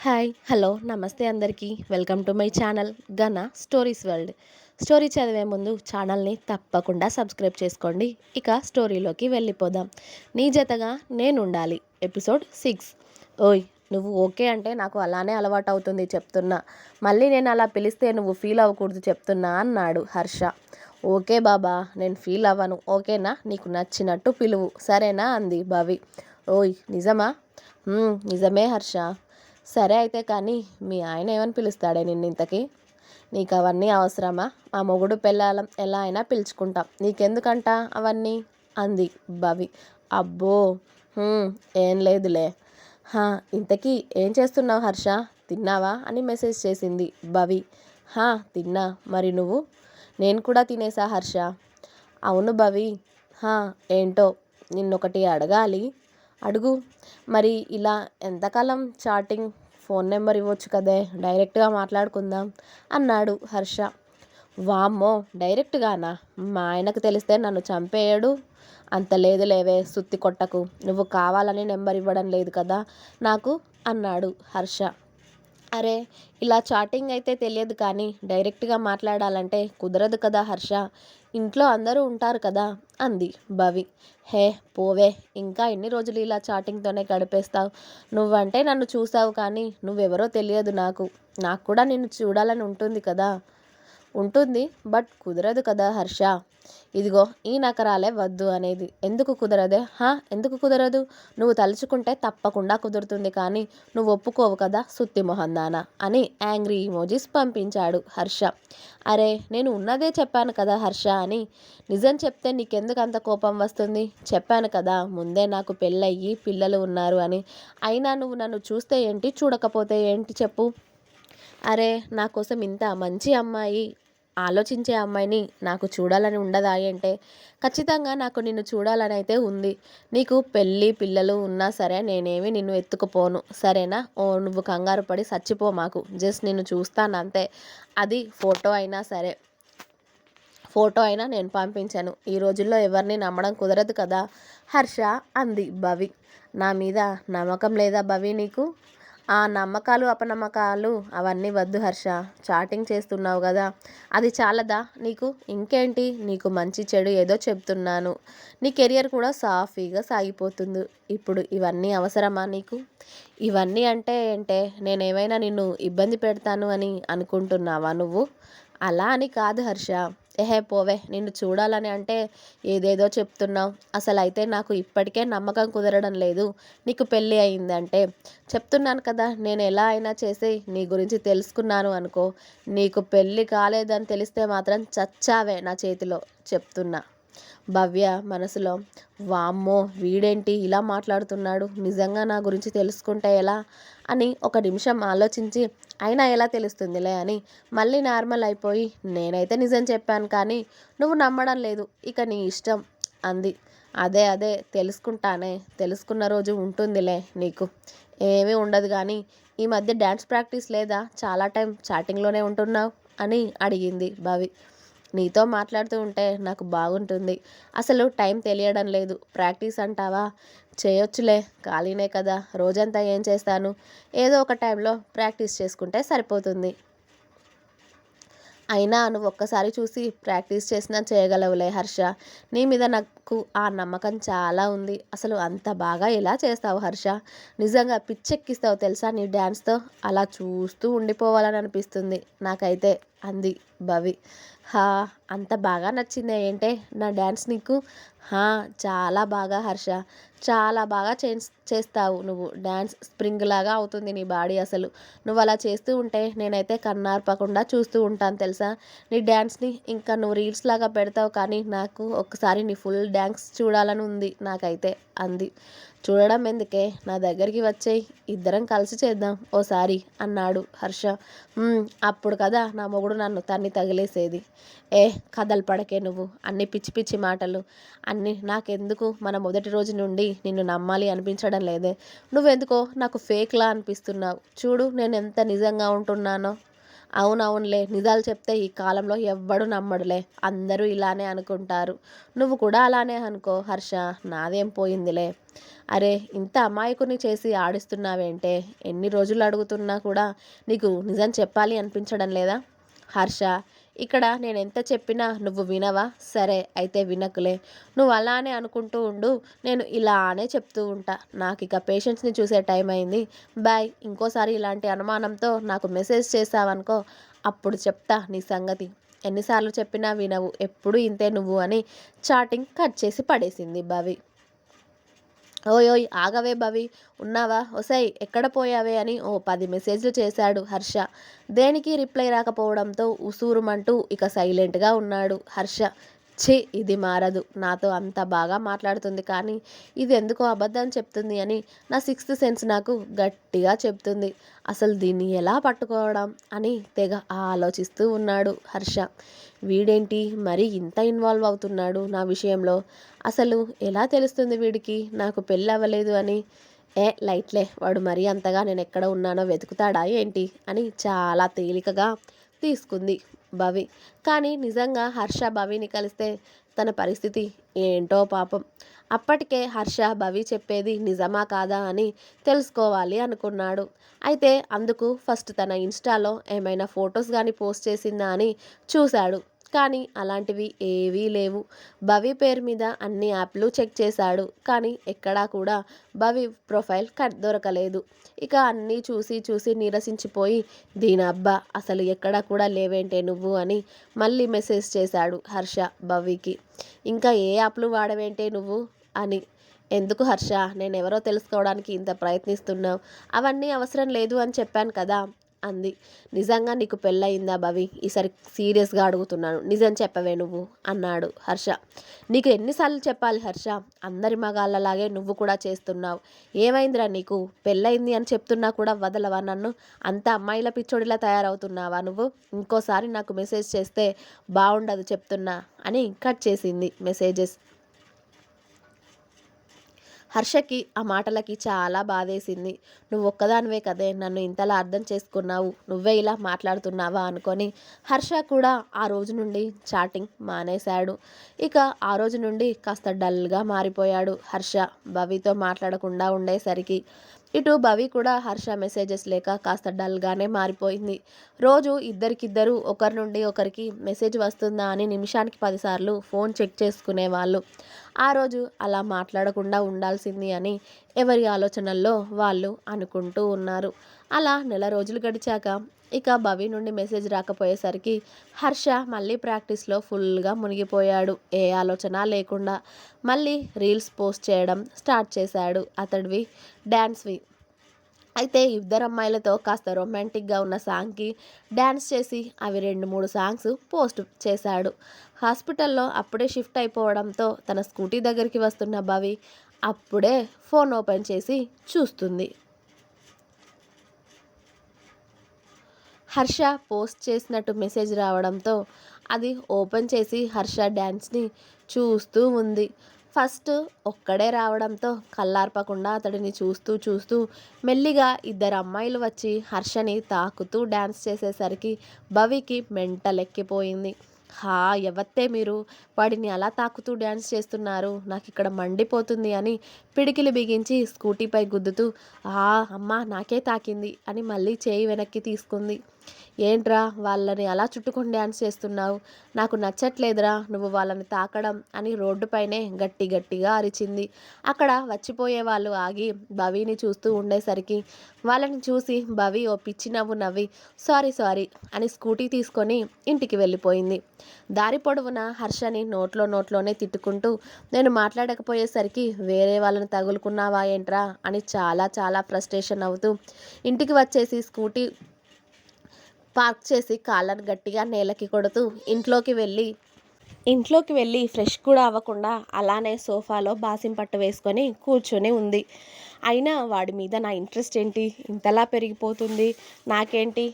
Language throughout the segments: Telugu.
హాయ్ హలో నమస్తే అందరికీ వెల్కమ్ టు మై ఛానల్ గన స్టోరీస్ వరల్డ్. స్టోరీ చదివే ముందు ఛానల్ని తప్పకుండా సబ్స్క్రైబ్ చేసుకోండి. ఇక స్టోరీలోకి వెళ్ళిపోదాం. నీ జతగా నేనుండాలి ఎపిసోడ్ 6. ఓయ్, నువ్వు ఓకే అంటే నాకు అలానే అలవాటు అవుతుంది చెప్తున్నా. మళ్ళీ నేను అలా పిలిస్తే నువ్వు ఫీల్ అవ్వకూడదు చెప్తున్నా అన్నాడు హర్ష. ఓకే బాబా, నేను ఫీల్ అవ్వను, ఓకేనా? నీకు నచ్చినట్టు పిలువు సరేనా అంది భవి. ఓయ్ నిజమా? నిజమే హర్ష. సరే అయితే కానీ మీ ఆయన ఏమని పిలుస్తాడే నిన్ను ఇంతకీ? నీకు అవన్నీ అవసరమా? మా మొగుడు పెళ్ళాలం ఎలా అయినా పిలుచుకుంటాం, నీకెందుకంట అవన్నీ అంది భవి. అబ్బో, ఏం లేదులే. హా, ఇంతకీ ఏం చేస్తున్నావు హర్ష? తిన్నావా అని మెసేజ్ చేసింది భవి. తిన్నా. మరి నువ్వు? నేను కూడా తినేసా హర్ష. అవును భవి. ఏంటో నిన్నొకటి అడగాలి. అడుగు. మరి ఇలా ఎంతకాలం చాటింగ్? ఫోన్ నెంబర్ ఇవ్వచ్చు కదే, డైరెక్ట్గా మాట్లాడుకుందాం అన్నాడు హర్ష. వామ్మో, డైరెక్ట్గానా? మా ఆయనకు తెలిస్తే నన్ను చంపేయడు. అంత లేదు లేవే, సుత్తి కొట్టకు. నువ్వు కావాలని నెంబర్ ఇవ్వడం లేదు కదా నాకు అన్నాడు హర్ష. అరే, ఇలా చాటింగ్ అయితే తెలియదు కానీ డైరెక్ట్గా మాట్లాడాలంటే కుదరదు కదా హర్ష. ఇంట్లో అందరూ ఉంటారు కదా అంది భవి. హే పోవే, ఇంకా ఎన్ని రోజులు ఇలా చాటింగ్తోనే గడిపేస్తావు? నువ్వంటే నన్ను చూసావు కానీ నువ్వెవరో తెలియదు నాకు. నాకు కూడా నిన్ను చూడాలని ఉంటుంది కదా. ఉంటుంది, బట్ కుదరదు కదా హర్ష. ఇదిగో ఈ నకరాలే వద్దు అనేది. ఎందుకు కుదరదే? ఎందుకు కుదరదు? నువ్వు తలుచుకుంటే తప్పకుండా కుదురుతుంది కానీ నువ్వు ఒప్పుకోవు కదా సుత్తి మొహందానా అని యాంగ్రీ ఇమోజీస్ పంపించాడు హర్ష. అరే, నేను ఉన్నదే చెప్పాను కదా హర్ష అని. నిజం చెప్తే నీకెందుకు అంత కోపం వస్తుంది? చెప్పాను కదా ముందే నాకు పెళ్ళయ్యి పిల్లలు ఉన్నారు అని. అయినా నువ్వు నన్ను చూస్తే ఏంటి, చూడకపోతే ఏంటి చెప్పు. అరే, నా కోసం ఇంత మంచి అమ్మాయి, ఆలోచించే అమ్మాయిని నాకు చూడాలని ఉండదా అంటే? ఖచ్చితంగా నాకు నిన్ను చూడాలని అయితే ఉంది. నీకు పెళ్ళి పిల్లలు ఉన్నా సరే నేనేమి నిన్ను ఎత్తుకుపోను సరేనా? నువ్వు కంగారు పడి చచ్చిపో మాకు. జస్ట్ నిన్ను చూస్తాను అంతే. అది ఫోటో అయినా సరే. ఫోటో అయినా నేను పంపించాను. ఈ రోజుల్లో ఎవరిని నమ్మడం కుదరదు కదా హర్ష అంది భవి. నా మీద నమ్మకం లేదా భవి నీకు? ఆ నమ్మకాలు అపనమ్మకాలు అవన్నీ వద్దు హర్ష. చాటింగ్ చేస్తున్నావు కదా, అది చాలదా నీకు? ఇంకేంటి? నీకు మంచి చెడు ఏదో చెప్తున్నాను. నీ కెరియర్ కూడా సాఫీగా సాగిపోతుంది. ఇప్పుడు ఇవన్నీ అవసరమా నీకు? ఇవన్నీ అంటే ఏంటే? నేనేమైనా నిన్ను ఇబ్బంది పెడతాను అని అనుకుంటున్నావా నువ్వు? అలా అని కాదు హర్ష. పోవే, నిన్ను చూడాలని అంటే ఏదేదో చెప్తున్నావు. అసలు అయితే నాకు ఇప్పటికే నమ్మకం కుదరడం లేదు నీకు పెళ్ళి అయిందంటే. చెప్తున్నాను కదా, నేను ఎలా అయినా చేసి నీ గురించి తెలుసుకున్నాను అనుకో. నీకు పెళ్ళి కాలేదని తెలిస్తే మాత్రం చచ్చావే నా చేతిలో చెప్తున్నా. భవ్య మనసులో వామ్మో, వీడేంటి ఇలా మాట్లాడుతున్నాడు, నిజంగా నా గురించి తెలుసుకుంటే ఎలా అని ఒక నిమిషం ఆలోచించి అయినా ఎలా తెలుస్తుందిలే అని మళ్ళీ నార్మల్ అయిపోయి నేనైతే నిజం చెప్పాను కానీ నువ్వు నమ్మడం లేదు, ఇక నీ ఇష్టం అంది. అదే అదే తెలుసుకుంటానే, తెలుసుకున్న రోజు ఉంటుందిలే నీకు. ఏమీ ఉండదు కానీ ఈ మధ్య డ్యాన్స్ ప్రాక్టీస్ లేదా? చాలా టైం చాటింగ్లోనే ఉంటున్నావు అని అడిగింది భవి. నీతో మాట్లాడుతూ ఉంటే నాకు బాగుంటుంది. అసలు టైం తెలియడం లేదు. ప్రాక్టీస్ అంటావా? చేయొచ్చులే, ఖాళీనే కదా, రోజంతా ఏం చేస్తాను? ఏదో ఒక టైంలో ప్రాక్టీస్ చేసుకుంటే సరిపోతుంది. అయినా నువ్వు ఒక్కసారి చూసి ప్రాక్టీస్ చేసినా చేయగలవులే హర్ష. నీ మీద నాకు ఆ నమ్మకం చాలా ఉంది. అసలు అంత బాగా ఎలా చేస్తావు హర్ష? నిజంగా పిచ్చెక్కిస్తావు తెలుసా నీ డ్యాన్స్తో. అలా చూస్తూ ఉండిపోవాలని అనిపిస్తుంది నాకైతే అంది భవి. అంత బాగా నచ్చిందే ఏంటే నా డ్యాన్స్ నీకు? చాలా బాగా హర్ష. చాలా బాగా చేస్తావు నువ్వు డ్యాన్స్. స్ప్రింగ్ లాగా అవుతుంది నీ బాడీ. అసలు నువ్వు అలా చేస్తూ ఉంటే నేనైతే కన్నార్పకుండా చూస్తూ ఉంటాను తెలుసా నీ డ్యాన్స్ని. ఇంకా నువ్వు రీల్స్ లాగా పెడతావు కానీ నాకు ఒక్కసారి నీ ఫుల్ డ్యాన్స్ చూడాలని ఉంది నాకైతే అంది. చూడడం ఎందుకే, నా దగ్గరికి వచ్చేయి, ఇద్దరం కలిసి చేద్దాం ఓసారి అన్నాడు హర్ష. అప్పుడు కదా నా మొగుడు నన్ను తన్ని తగిలేసేది. కథలు పడకే నువ్వు, అన్ని పిచ్చి పిచ్చి మాటలు అన్నీ నాకెందుకు. మన మొదటి రోజు నుండి నిన్ను నమ్మాలి అనిపించడం లేదే. నువ్వెందుకో నాకు ఫేక్లా అనిపిస్తున్నావు. చూడు నేను ఎంత నిజంగా ఉంటున్నానో. అవునవునులే, నిజాలు చెప్తే ఈ కాలంలో ఎవ్వడు నమ్మడులే, అందరూ ఇలానే అనుకుంటారు. నువ్వు కూడా అలానే అనుకో హర్ష, నాదేం పోయిందిలే. అరే, ఇంత అమాయకుని చేసి ఆడిస్తున్నావేంటే? ఎన్ని రోజులు అడుగుతున్నా కూడా నీకు నిజం చెప్పాలి అనిపించడం లేదా? హర్ష, ఇక్కడ నేనెంత చెప్పినా నువ్వు వినవా? సరే అయితే వినకులే. నువ్వు అలానే అనుకుంటూ ఉండు, నేను ఇలానే చెప్తూ ఉంటా. నాకు ఇక పేషెంట్స్ని చూసే టైం అయింది. బాయ్. ఇంకోసారి ఇలాంటి అనుమానంతో నాకు మెసేజ్ చేసావనుకో, అప్పుడు చెప్తా నీ సంగతి. ఎన్నిసార్లు చెప్పినా వినవు, ఎప్పుడు ఇంతే నువ్వు అని చాటింగ్ కట్ చేసి పడేసింది భవి. ఓయ్ ఓయ్ ఆగవే భవి, ఉన్నావా? ఒసై ఎక్కడ పోయావే అని ఓ 10 మెసేజ్లు చేశాడు హర్ష. దేనికి రిప్లై రాకపోవడంతో ఉసూరుమంటూ ఇక సైలెంట్గా ఉన్నాడు హర్ష. ఛీ, ఇది మారదు. నాతో అంత బాగా మాట్లాడుతుంది కానీ ఇది ఎందుకో అబద్ధం చెప్తుంది అని నా సిక్స్త్ సెన్స్ నాకు గట్టిగా చెప్తుంది. అసలు దీన్ని ఎలా పట్టుకోవడం అని తెగ ఆలోచిస్తూ ఉన్నాడు హర్ష. వీడేంటి మరి ఇంత ఇన్వాల్వ్ అవుతున్నాడు నా విషయంలో? అసలు ఎలా తెలుస్తుంది వీడికి నాకు పెళ్ళి అవ్వలేదు అని? లైట్లే, వాడు మరీ అంతగా నేను ఎక్కడ ఉన్నానో వెతుకుతాడా ఏంటి అని చాలా తేలికగా తీసుకుంది భవి. కానీ నిజంగా హర్ష భవిని కలిస్తే తన పరిస్థితి ఏంటో పాపం. అప్పటికే హర్ష భవి చెప్పేది నిజమా కాదా అని తెలుసుకోవాలి అనుకున్నాడు. అయితే అందుకు ఫస్ట్ తన ఇన్స్టాలో ఏమైనా ఫొటోస్ కానీ పోస్ట్ చేసిందా అని చూశాడు. కానీ అలాంటివి ఏవీ లేవు. భవి పేరు మీద అన్ని యాప్లు చెక్ చేశాడు కానీ ఎక్కడా కూడా భవి ప్రొఫైల్ దొరకలేదు. ఇక అన్నీ చూసి చూసి నీరసించిపోయి, దీనబ్బా అసలు ఎక్కడా కూడా లేవేంటే నువ్వు అని మళ్ళీ మెసేజ్ చేశాడు హర్ష భవికి. ఇంకా ఏ యాప్లు వాడవేంటే నువ్వు అని. ఎందుకు హర్ష, నేనెవరో తెలుసుకోవడానికి ఇంత ప్రయత్నిస్తున్నావు? అవన్నీ అవసరం లేదు అని చెప్పాను కదా అంది. నిజంగా నీకు పెళ్ళయిందా భవి? ఈసారి సీరియస్గా అడుగుతున్నాను, నిజం చెప్పవే నువ్వు అన్నాడు హర్ష. నీకు ఎన్నిసార్లు చెప్పాలి హర్ష, అందరి మగాళ్ళలాగే నువ్వు కూడా చేస్తున్నావు. ఏమైందిరా నీకు? పెళ్ళయింది అని చెప్తున్నా కూడా వదలవా నన్ను? అంత అమ్మాయిల పిచ్చోడిలా తయారవుతున్నావా నువ్వు? ఇంకోసారి నాకు మెసేజ్ చేస్తే బాగుండదు చెప్తున్నా అని కట్ చేసింది మెసేజెస్. హర్షకి ఆ మాటలకి చాలా బాధేసింది. నువ్వు ఒక్కదానివే కదే నన్ను ఇంతలా అర్థం చేసుకున్నావు, నువ్వే ఇలా మాట్లాడుతున్నావా అనుకొని హర్ష కూడా ఆ రోజు నుండి చాటింగ్ మానేశాడు. ఇక ఆ రోజు నుండి కాస్త డల్గా మారిపోయాడు హర్ష భవితో మాట్లాడకుండా ఉండేసరికి. ఇటు భవి కూడా హర్ష మెసేజెస్ లేక కాస్త డల్గానే మారిపోయింది. రోజు ఇద్దరికిద్దరు ఒకరి నుండి ఒకరికి మెసేజ్ వస్తుందా అని నిమిషానికి 10 సార్లు ఫోన్ చెక్ చేసుకునేవాళ్ళు. ఆ రోజు అలా మాట్లాడకుండా ఉండాల్సింది అని ఎవరి ఆలోచనల్లో వాళ్ళు అనుకుంటూ ఉన్నారు. అలా నెల రోజులు గడిచాక ఇక భవి నుండి మెసేజ్ రాకపోయేసరికి హర్ష మళ్ళీ ప్రాక్టీస్లో ఫుల్గా మునిగిపోయాడు. ఏ ఆలోచన లేకుండా మళ్ళీ రీల్స్ పోస్ట్ చేయడం స్టార్ట్ చేశాడు అతడివి, డ్యాన్స్వి. అయితే ఇద్దరు అమ్మాయిలతో కాస్త రొమాంటిక్గా ఉన్న సాంగ్కి డ్యాన్స్ చేసి అవి 2-3 సాంగ్స్ పోస్ట్ చేశాడు. హాస్పిటల్లో అప్పుడే షిఫ్ట్ అయిపోవడంతో తన స్కూటీ దగ్గరికి వస్తున్న భవి అప్పుడే ఫోన్ ఓపెన్ చేసి చూస్తుంది. హర్ష పోస్ట్ చేసినట్టు మెసేజ్ రావడంతో అది ఓపెన్ చేసి హర్ష డ్యాన్స్ని చూస్తూ ఉంది. ఫస్ట్ ఒక్కడే రావడంతో కళ్ళార్పకుండా అతడిని చూస్తూ చూస్తూ మెల్లిగా ఇద్దరు అమ్మాయిలు వచ్చి హర్షని తాకుతూ డ్యాన్స్ చేసేసరికి భవికి మెంటలెక్కిపోయింది. హా, ఎవత్తే మీరు? వాడిని అలా తాకుతూ డ్యాన్స్ చేస్తున్నారు, నాకు ఇక్కడ మండిపోతుంది అని పిడికిలి బిగించి స్కూటీపై గుద్దుతూ, అమ్మా నాకే తాకింది అని మళ్ళీ చేయి వెనక్కి తీసుకుంది. ఏంట్రా వాళ్ళని అలా చుట్టుకొని డ్యాన్స్ చేస్తున్నావు? నాకు నచ్చట్లేదురా నువ్వు వాళ్ళని తాకడం అని రోడ్డుపైనే గట్టి గట్టిగా అరిచింది. అక్కడ వచ్చిపోయే వాళ్ళు ఆగి భవిని చూస్తూ ఉండేసరికి వాళ్ళని చూసి భవి ఓ పిచ్చి నవ్వు నవ్వి సారీ సారీ అని స్కూటీ తీసుకొని ఇంటికి వెళ్ళిపోయింది. దారి పొడవున హర్షని నోట్లోనే తిట్టుకుంటూ, నేను మాట్లాడకపోయేసరికి వేరే వాళ్ళని తగులుకున్నావా ఏంట్రా అని చాలా చాలా ఫ్రస్ట్రేషన్ అవుతూ ఇంటికి వచ్చేసి స్కూటీ పార్క్ చేసి కాళ్ళను గట్టిగా నేలకి కొడుతూ ఇంట్లోకి వెళ్ళి ఫ్రెష్ కూడా అవ్వకుండా అలానే సోఫాలో బాసిం పట్టు వేసుకొని కూర్చొని ఉంది. అయినా వాడి మీద నా ఇంట్రెస్ట్ ఏంటి ఇంతలా పెరిగిపోతుంది? నాకేంటి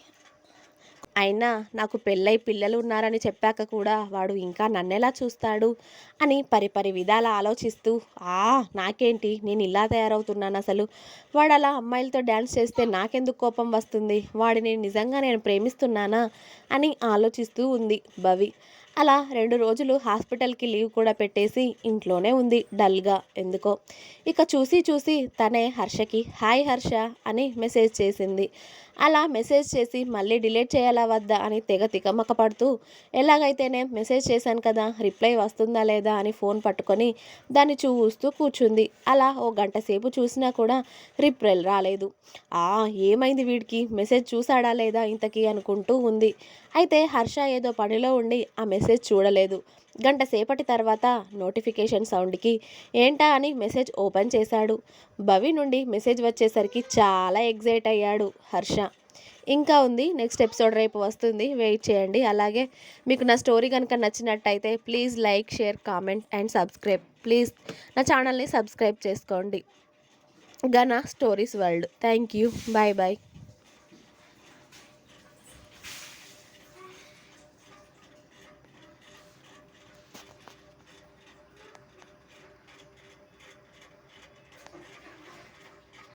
అయినా నాకు పెళ్ళై పిల్లలు ఉన్నారని చెప్పాక కూడా వాడు ఇంకా నన్నెలా చూస్తాడు అని పరిపరి విధాల ఆలోచిస్తూ, నాకేంటి నేను ఇలా తయారవుతున్నాను అసలు, వాడు అలా అమ్మాయిలతో డ్యాన్స్ చేస్తే నాకెందుకు కోపం వస్తుంది, వాడిని నిజంగా నేను ప్రేమిస్తున్నానా అని ఆలోచిస్తూ ఉంది భవి. అలా 2 రోజులు హాస్పిటల్కి లీవ్ కూడా పెట్టేసి ఇంట్లోనే ఉంది డల్గా ఎందుకో. ఇక చూసి చూసి తనే హర్షకి హాయ్ హర్ష అని మెసేజ్ చేసింది. అలా మెసేజ్ చేసి మళ్ళీ డిలీట్ చేయాలా వద్దా అని తెగ తికమక పడుతూ, ఎలాగైతేనే మెసేజ్ చేశాను కదా రిప్లై వస్తుందా లేదా అని ఫోన్ పట్టుకొని దాన్ని చూస్తూ కూర్చుంది. అలా ఓ గంట సేపు చూసినా కూడా రిప్లై రాలేదు. ఏమైంది వీడికి, మెసేజ్ చూసాడా లేదా ఇంతకీ అనుకుంటూ ఉంది. అయితే హర్ష ఏదో పనిలో ఉండి ఆ మెసేజ్ చూడలేదు. గంట సేపటి తర్వాత నోటిఫికేషన్ సౌండ్కి ఏంటా అని మెసేజ్ ఓపెన్ చేశాడు. భవి నుండి మెసేజ్ వచ్చేసరికి చాలా ఎగ్జైట్ అయ్యాడు హర్ష. ఇంకా ఉంది, నెక్స్ట్ ఎపిసోడ్ రేపు వస్తుంది, వెయిట్ చేయండి. అలాగే మీకు నా స్టోరీ కనుక నచ్చినట్టయితే please like, share, comment and subscribe. Please నా ఛానల్ని సబ్స్క్రైబ్ చేసుకోండి. గనా stories world. Thank you. Bye bye.